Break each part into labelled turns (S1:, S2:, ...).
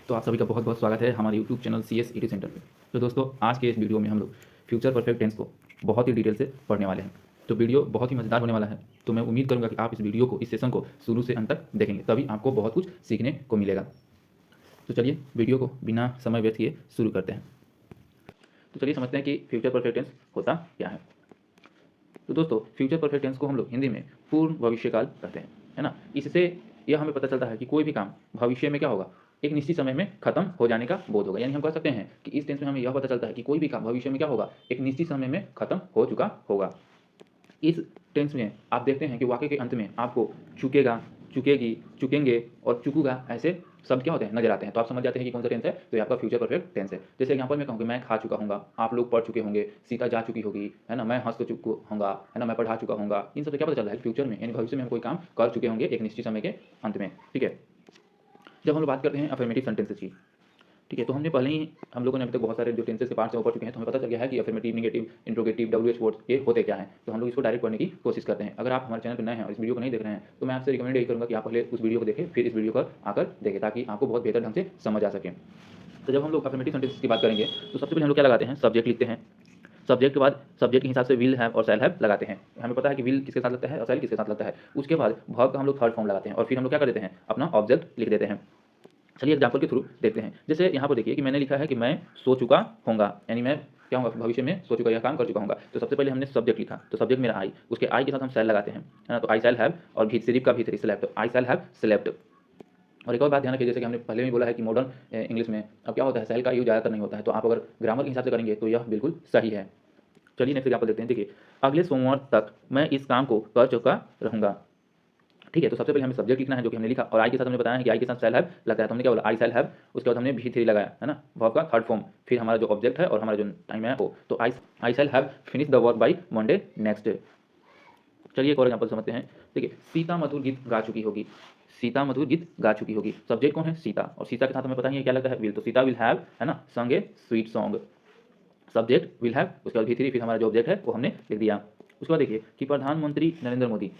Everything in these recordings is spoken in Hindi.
S1: तो आप सभी का बहुत बहुत स्वागत है हमारे YouTube channel CS ED centre पे। तो दोस्तों आज के इस वीडियो में हम लोग फ्यूचर परफेक्ट टेंस को बहुत ही डिटेल से पढ़ने वाले हैं। तो वीडियो बहुत ही मज़ेदार होने वाला है। तो मैं उम्मीद करूंगा कि आप इस वीडियो को, इस सेशन को शुरू से अंत तक देखेंगे, तभी आपको बहुत कुछ सीखने को मिलेगा। तो चलिए वीडियो को बिना समय व्यर्थ किए शुरू करते हैं। तो चलिए समझते हैं कि फ्यूचर परफेक्ट टेंस होता क्या है। तो दोस्तों फ्यूचर परफेक्ट टेंस को हम लोग हिंदी में पूर्ण भविष्यकाल कहते हैं, है ना। इससे यह हमें पता चलता है कि कोई भी काम भविष्य में क्या होगा, एक निश्चित समय में खत्म हो जाने का बोध होगा। यानी हम कह सकते हैं कि इस टेंस में हमें यह पता चलता है कि कोई भी काम भविष्य में क्या होगा, एक निश्चित समय में खत्म हो चुका होगा। इस टेंस में आप देखते हैं कि वाक्य के अंत में आपको चुकेगा, चुकेगी, चुकेंगे और चुकूगा ऐसे शब्द क्या होते हैं, नजर आते हैं। तो आप समझ जाते हैं कि कौन सा टेंस है। तो ये आपका फ्यूचर परफेक्ट टेंस है। जैसे एग्जांपल में कहूँगा, मैं खा चुका हूँगा, आप लोग पढ़ चुके होंगे, सीता जा चुकी होगी, है ना, मैं हंस चुका होऊंगा, है ना, मैं पढ़ा चुका हूँगा। इन सब से क्या पता चल रहा है, फ्यूचर में यानी भविष्य में हम कोई काम कर चुके होंगे एक निश्चित समय के अंत में। ठीक है। जब हम लोग बात करते हैं अफर्मेटिव सेंटेंसेस की, ठीक है, तो हमने पहले ही हम लोगों ने अभी तक बहुत सारे जो टेंसेस के पार्ट्स हैं वो पढ़ चुके हैं। तो हमें पता चल गया है कि affirmative, negative, interrogative, WH words ये होते क्या हैं। तो हम लोग इसको डायरेक्ट पढ़ने की कोशिश करते हैं। अगर आप हमारे चैनल पर नए हैं और इस वीडियो को नहीं देख रहे हैं तो मैं आपसे रिकमेंड यही करूँगा कि आप पहले उस वीडियो को देखें, फिर इस वीडियो पर आकर देखें, ताकि आपको बहुत बेहतर ढंग से समझ आ सके। तो जब हम लोग अफर्मेटिव सेंटेंसेस की बात करेंगे तो सबसे पहले हम लोग क्या लगाते हैं, सब्जेक्ट लिखते हैं। सब्जेक्ट के बाद सब्जेक्ट के हिसाब से विल हैव और शैल हैव लगाते हैं। हमें पता है कि विल किसके साथ लगता है और शैल किसके साथ लगता है। उसके बाद वर्ब का हम लोग थर्ड फॉर्म लगाते हैं और फिर हम लोग क्या कर देते हैं, अपना ऑब्जेक्ट लिख देते हैं। चलिए एग्जाम्पल के थ्रू देखते हैं। जैसे यहाँ पर देखिए कि मैंने लिखा है कि मैं सो चुका होऊंगा, यानी मैं क्या होगा, भविष्य में सो चुका, यह काम कर चुका होऊंगा। तो सबसे पहले हमने सब्जेक्ट लिखा, तो सब्जेक्ट मेरा आई, उसके आई के साथ हम शैल लगाते हैं, है ना। तो आई शैल हैव और सिर्फ का भीतरी स्लेप्ट, तो आई शैल हैव स्लेप्ट। और एक और बात ध्यान रखिए, जैसे कि हमने पहले भी बोला है कि मॉडर्न इंग्लिश में अब क्या होता है, शैल का यूज ज़्यादातर नहीं होता है। तो आप अगर ग्रामर के हिसाब से करेंगे तो यह बिल्कुल सही है। चलिए नेक्स्ट एग्जाम्पल देखते हैं। देखिए, अगले सोमवार तक मैं इस काम को कर चुका रहूंगा। ठीक है। तो सबसे पहले हमें सब्जेक्ट लिखना है जो कि हमने लिखा, और आई के साथ हमने बताया है कि आई के साथ शैल हैव लगता है। तो हमने क्या बोला, आई शैल हैव, उसके बाद हमने भी3 लगाया, है ना, वर्ब का थर्ड फॉर्म, फिर हमारा जो ऑब्जेक्ट है और हमारा जो टाइम है वो। तो I shall have finish the work by Monday next. चलिए एक और एग्जांपल समझते हैं। देखिए, सीता मधुर गीत गा चुकी होगी, सीता मधुर गीत गा चुकी होगी। सब्जेक्ट कौन है, सीता, और सीता के साथ हमें पता ही है क्या लगता है, विल। तो सीता विल हैव, है ना, संग ए sweet song. Subject will have, उसके बाद भी3, फिर हमारा जो ऑब्जेक्ट है वो हमने लिख दिया। उसके बाद देखिए कि प्रधानमंत्री नरेंद्र मोदी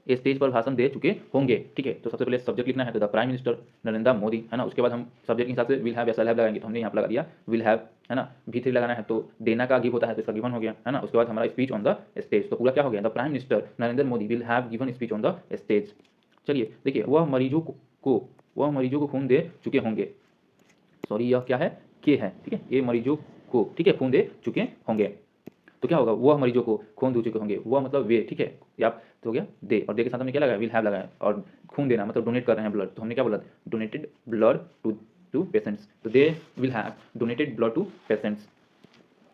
S1: स्टेज पर भाषण दे चुके होंगे। ठीक है। तो सबसे पहले सब्जेक्ट लिखना है, तो the prime minister Narendra Modi, है ना। उसके बाद हम सब्जेक्ट के हिसाब से विल हैव या शैल हैव लगाएंगे, तो हमने यहाँ पर लगा दिया विल हैव, है ना। भी3 लगाना है तो देना का गिव होता है, तो इसका गिवन हो गया, है ना। उसके बाद हमारा स्पीच ऑन द स्टेज, तो पूरा क्या हो गया, the prime minister Narendra Modi will have given speech on the stage. चलिए देखिए, वह मरीजों को खून दे चुके होंगे। सॉरी, यह क्या है, के है, ठीक है, ये मरीजों को, ठीक है, खून दे चुके होंगे। तो क्या होगा, वह मरीजों को खून दे चुके होंगे, वह मतलब वे, ठीक है, या तो हो गया दे, और दे के साथ हमने क्या लगाया, विल हैव लगाया। और खून देना मतलब डोनेट कर रहे हैं ब्लड, तो हमने क्या बोला, डोनेटेड ब्लड टू पेशेंट्स। तो they will have donated blood to patients.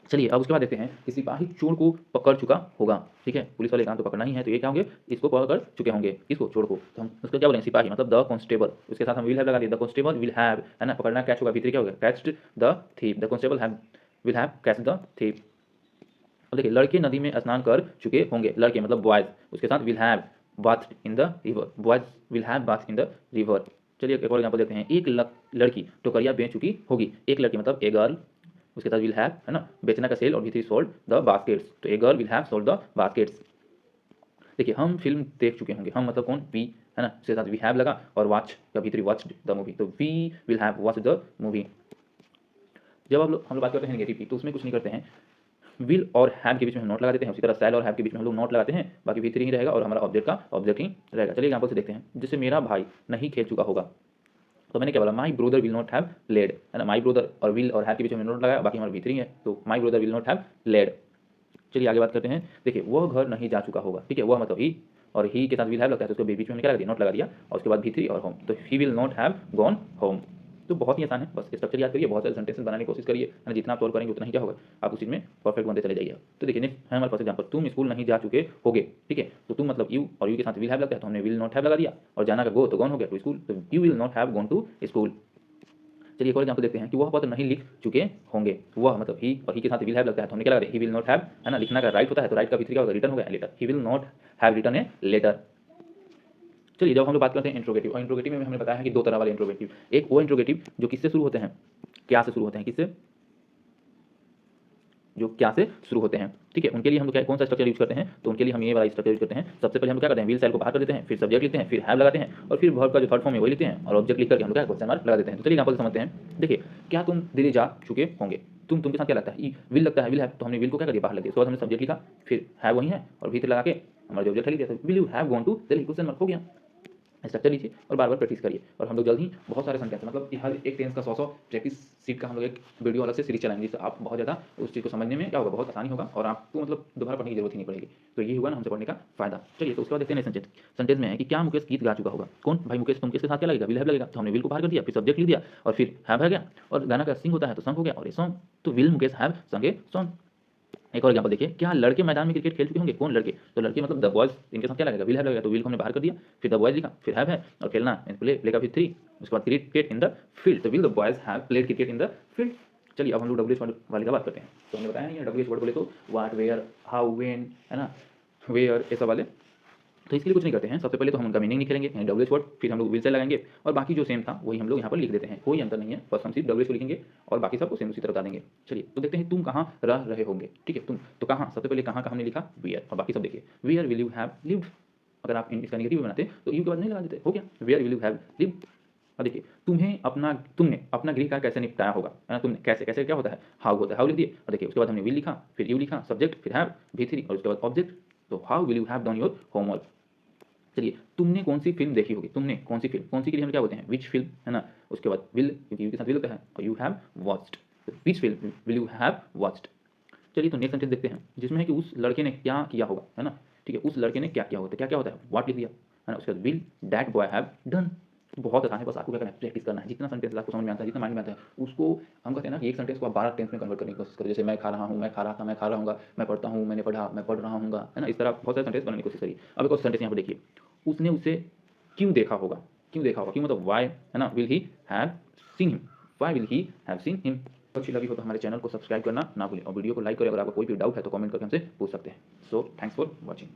S1: चलिए अब उसके बाद देखते हैं कि सिपाही चोर को पकड़ चुका होगा। ठीक है, पुलिस वाले काम तो पकड़ना ही है, तो ये क्या होंगे, इसको पकड़ चुके होंगे, किसको, चोर को। तो हम उसको क्या बोलेंगे, सिपाही मतलब द कांस्टेबल, उसके साथ हम विल हैव लगा दिया, द कांस्टेबल विल हैव, है ना, पकड़ना कैच होगा, भीतर क्या होगा, catched the thief, the constable have will have catch the thief. अब देखिए, लड़के नदी में स्नान कर चुके होंगे, लड़के मतलब बॉयज, उसके साथ will have bath in the river, boys will have bath in the river. चलिए एक और एग्जांपल देखते हैं। एक लड़की टोकरिया बेच चुकी होगी, एक लड़की मतलब ए गर्ल, उसके साथ विल हैव, है ना, बेचना का सेल, और भी सोल्ड द बास्केट्स, तो a girl will have sold the baskets. देखिए, हम फिल्म देख चुके होंगे, हम मतलब कौन, वी, है ना, उसके साथ वी हैव लगा, और वॉच का भीतरी वॉच्ड द मूवी, तो we will have watched the movie. जब हम लोग बात करते हैं नेगेटिव की, तो उसमें कुछ नहीं करते हैं, विल और हैव के बीच में हम नोट लगा देते हैं, उसी तरह शैल और हैव के बीच में हम लोग नोट लगाते हैं, बाकी भी3 ही रहेगा और हमारा ऑब्जेक्ट का ऑब्जेक्ट ही रहेगा। चलिए एग्जांपल से देखते हैं। जैसे मेरा भाई नहीं खेल चुका होगा, तो मैंने क्या बोला, my brother will not have led, है ना, माई ब्रोदर और विल और हैव के बीच में नोट लगाया, बाकी हमारा भी3 है, तो my brother will not have led. चलिए आगे बात करते हैं। देखिए, वह घर नहीं जा चुका होगा, ठीक है, वह मतलब ही, और ही के साथ विल हैव लगता है, तो उसके बीच में हमने क्या लगा दिया, नोट लगा दिया, और उसके बाद भी3 और होम, तो ही will not have gone home. तो बहुत ही आसान है, बस स्ट्रक्चर याद करिए, बहुत सारे सेंटेंसेस बनाने की कोशिश करिए, है ना, जितना आप सॉल्व करेंगे उतना ही क्या होगा, आप उस चीज़ में परफेक्ट बनते चले जाइए। तो देखिए नेक्स्ट है हमारे पास एग्जांपल, तुम स्कूल नहीं जा चुके होगे। ठीक है, तो तुम मतलब यू, और यू के साथ विल हैव लगता है, तो हमने विल नॉट हैव लगा दिया, और जाना का गो, तो गॉन हो गया टू स्कूल, तो you will not have gone to school. चलिए एक और एग्जांपल देखते हैं कि वह पत्र नहीं लिख चुके होंगे, वह मतलब ही, और ही के साथ विल हैव लगता है, तो हमने क्या लगा दिया, ही विल नॉट हैव, है ना, लिखना का राइट होता है, तो राइट का भी3 क्या होगा, रिटर्न हो गया, letter, he will not have written a letter. चलिए जब हम लोग बात करते हैं इंट्रोगेटिव, और इंट्रोगेटिव में हमने बताया है कि 2 तरह वाले इंट्रोगेटिव, एक वो इंट्रोगेटिव जो किससे शुरू होते हैं, क्या से शुरू होते हैं, किससे, जो क्या से शुरू होते हैं, ठीक है। उनके लिए हम लोग क्या कौन सा स्ट्रक्चर यूज करते हैं, तो उनके लिए हम ये वाला स्ट्रक्चर यूज करते हैं। सबसे पहले हम क्या करते हैं, विल सेल को बाहर कर देते हैं, फिर सब्जेक्ट लिखते हैं, फिर हैव लगाते हैं और फिर वर्ब का जो थर्ड फॉर्म है वही लिखते हैं और ऑब्जेक्ट लिख करके हम लोग क्या क्वेश्चन मार्क लगा देते हैं। तो चलिए एग्जांपल समझते हैं। देखिए, क्या तुम दिल्ली जा चुके होंगे, तुम के साथ क्या लगता है, विल लगता है, विल हैव, तो हमने विल को क्या कर दिया, बाहर लग दिया। उसके बाद हमने सब्जेक्ट लिखा, फिर हैव वही है और भीतर लगा के हमारा जो ऑब्जेक्ट लिख दिया, will you have gone to Delhi, question mark हो गया। स्ट्रक्चर लीजिए और बार बार प्रैक्टिस करिए और हम लोग जल्द ही बहुत सारे सेंटेंस, मतलब कि हर एक टेंस का 100 प्रैक्टिस सीट का हम लोग एक वीडियो अलग से सीरीज चलाएंगे, जिससे आप बहुत ज़्यादा उस चीज़ को समझने में क्या होगा, बहुत आसानी होगा और आपको मतलब दोबारा पढ़ने की जरूरत ही नहीं पड़ेगी। तो ये हुआ ना हमसे पढ़ने का फायदा। चलिए, तो उसके बाद देखते हैं सेंटेंस। सेंटेंस में है कि क्या मुकेश गीत गा चुका होगा, कौन भाई मुकेश, तो मुकेश के साथ क्या लगेगा, विल हैव लगेगा, तो हमने विल को बाहर कर दिया, फिर सब्जेक्ट लिख दिया और फिर हैव आ गया और गाना का सिंग होता है तो संग हो गया और ये सॉन्ग, तो विल मुकेश हैव संग ए सॉन्ग। एक और एग्जांपल देखिए, क्या लड़के मैदान में क्रिकेट खेल चुके होंगे, कौन लड़के, तो लड़के मतलब द बॉयज, इनके साथ क्या लगेगा, विल हैव लगेगा, तो विल को हमने बाहर कर दिया, फिर द बॉयज लिखा, फिर हैव है और खेलना प्ले, प्ले का फिर थ्री, उसके बाद क्रिकेट इन द फील्ड, तो will the boys have played cricket in the field. चलिए अब हम लोग डब्ल्यू एच वर्ड वाली का बात करते हैं। तो हमने बताया ये डब्ल्यू एच वर्ड बोले तो वाट, वेयर, हाउ, वेन, है ना, वेयर, ये सब वाले। तो इसके लिए कुछ नहीं करते हैं, सबसे पहले तो हम उनका मीनिंग लिखेंगे यानी डब्ल्यू एच वर्ड, फिर हम लोग विल से लगाएंगे और बाकी जो सेम था वही हम लोग यहाँ पर लिख देते हैं, कोई अंतर नहीं है, बस हम सिर्फ डब्ल्यू एच को लिखेंगे और बाकी सब सेम उसी तरह बता देंगे। चलिए तो देखते हैं, तुम कहाँ रह रहे होंगे, ठीक है, तुम तो कहाँ, सबसे पहले कहाँ का हमने लिखा, वेयर, और बाकी सब देखिए, where will you have lived, अगर आप इसका नेगेटिव बनाते तो यू के बाद नहीं लगा देते, हो गया, where will you have lived. अब देखिए, तुमने अपना गृह कार्य कैसे निपटाया होगा, है ना, तुमने कैसे कैसे क्या होता है, हाउ होता है, हाउ लिख दिए और देखिए उसके बाद हमने विल लिखा, फिर यू लिखा, सब्जेक्ट, फिर हैव, V3 और उसके बाद ऑब्जेक्ट, तो how will you have done your homework. चलिए, तुमने कौन सी फिल्म देखी होगी, तुमने कौन सी फिल्म, कौन सी के लिए हम क्या बोलते हैं, विच फिल्म, है ना, उसके बाद विल, क्योंकि यू के साथ विल होता है और you have watched, which film will you have watched. चलिए तो नेक्स्ट सेंटेंस देखते हैं, जिसमें है कि उस लड़के ने क्या किया होगा, है ना, ठीक है, उस लड़के ने क्या किया होगा, तो क्या क्या होता है, व्हाट लिख दिया, है ना, उसके बाद will that boy have done. बहुत आसान है, बस आपको क्या करना है, प्रैक्टिस करना है, जितना सेंटेंस आपको समझ में आता है, जितना माइंड में आता है, उसको हम कहते हैं ना कि एक सेंटेंस को आप 12 टेंस में कन्वर्ट करने की कोशिश करिए। जैसे मैं खा रहा हूँ, मैं खा रहा था, मैं खा रहा हूँ, मैं पढ़ता हूँ, मैंने पढ़ा, मैं पढ़ रहा हूँ, है ना, इस तरह बहुत सारे सेंटेंस बनाने की कोशिश करिए। अब एक और सेंटेंस यहाँ पर देखिए, उसने उसे क्यों देखा होगा, क्यों देखा होगा, क्यों मतलब वाई, है ना, will he have seen him, why will he have seen him. अच्छी लगी हो तो हमारे चैनल को सब्सक्राइब करना ना भूलें और वीडियो को लाइक करें। अगर आपको कोई भी डाउट है तो कमेंट करके हमसे पूछ सकते हैं। So thanks for watching.